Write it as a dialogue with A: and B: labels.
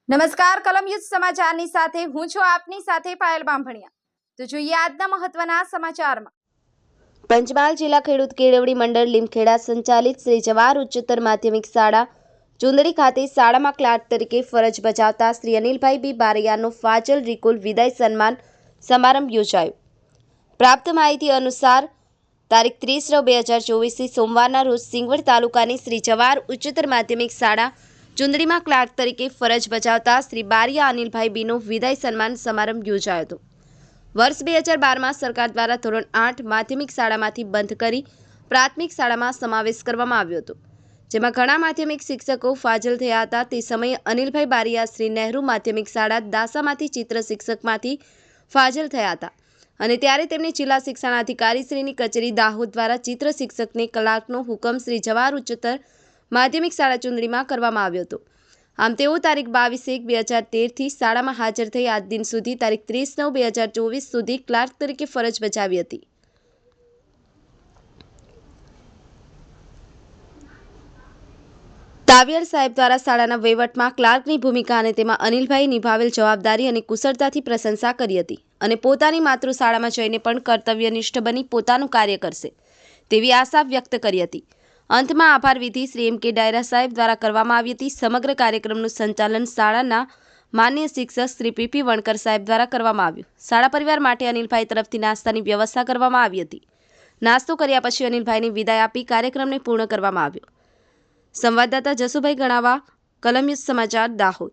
A: નમસ્કાર કલમયુદ્ધ સમાચારની સાથે હું છું આપની સાથે પાયલ બામભણિયા। તો જોઈએ આજના મહત્વના સમાચારમાં।
B: પંચમહાલ જિલ્લા ખેડૂત કેળવણી મંડળ લીમખેડા સંચાલિત શ્રી જવાહર ઉચ્ચતર માધ્યમિક શાળા ચુંદડી ખાતે શાળામાં ક્લાર્ક તરીકે ફરજ બજાવતા શ્રી અનિલભાઈ બી બારૈયાનો ફાજલ રિકુલ વિદાય સન્માન સમારંભ યોજાયો। પ્રાપ્ત માહિતી અનુસાર તારીખ 30/9/2024 સોમવારના રોજ સિંગવડ તાલુકાની શ્રી જવાહર ઉચ્ચતર માધ્યમિક શાળા ચુંદડીમાં ક્લાર્ક તરીકે ફરજ બજાવતા શ્રી બારૈયા અનિલભાઈ બીનો વિદાય સન્માન સમારંભ યોજાયો હતો। વર્ષ 2012માં સરકાર દ્વારા ધોરણ 8 માધ્યમિક શાળામાંથી બંધ કરી પ્રાથમિક શાળામાં સમાવેશ કરવામાં આવ્યો હતો, જેમાં ઘણા માધ્યમિક શિક્ષકો ફાજલ થયા હતા। તે સમયે અનિલભાઈ બારૈયા શ્રી નહેરુ માધ્યમિક શાળા દાસામાંથી ચિત્ર શિક્ષકમાંથી ફાજલ થયા હતા અને ત્યારે તેમને જિલ્લા શિક્ષણાધિકારી શ્રીની કચેરી દાહોદ દ્વારા ચિત્ર શિક્ષકને કલાકનો હુકમ શ્રી જવાહર ઉચ્ચતર માધ્યમિક શાળા ચુંદડીમાં કરવામાં આવ્યો હતો। આમ તેઓ તારીખ 22/1/2013થી શાળામાં હાજર થઈ આજ દિન સુધી તારીખ 30/9/2024 સુધી ક્લાર્ક તરીકે ફરજ બજાવી હતી। તાવિયર સાહેબ દ્વારા શાળાના વહીવટમાં ક્લાર્કની ભૂમિકા અને તેમાં અનિલભાઈ નિભાવેલ જવાબદારી અને કુશળતાથી પ્રશંસા કરી હતી અને પોતાની માતૃશાળામાં જઈને પણ કર્તવ્યનિષ્ઠ બની પોતાનું કાર્ય કરશે તેવી આશા વ્યક્ત કરી હતી। અંતમાં આભાર વિધિ શ્રી M.K. ડાયરા સાહેબ દ્વારા કરવામાં આવી હતી। સમગ્ર કાર્યક્રમનું સંચાલન શાળાના માન્ય શિક્ષક શ્રી P.P. વણકર સાહેબ દ્વારા કરવામાં આવ્યું। શાળા પરિવાર માટે અનિલભાઈ તરફથી નાસ્તાની વ્યવસ્થા કરવામાં આવી હતી। નાસ્તો કર્યા પછી અનિલભાઈને વિદાય આપી કાર્યક્રમને પૂર્ણ કરવામાં આવ્યો। સંવાદદાતા જસુભાઈ ગણાવા, કલમયુદ્ધ સમાચાર, દાહોદ।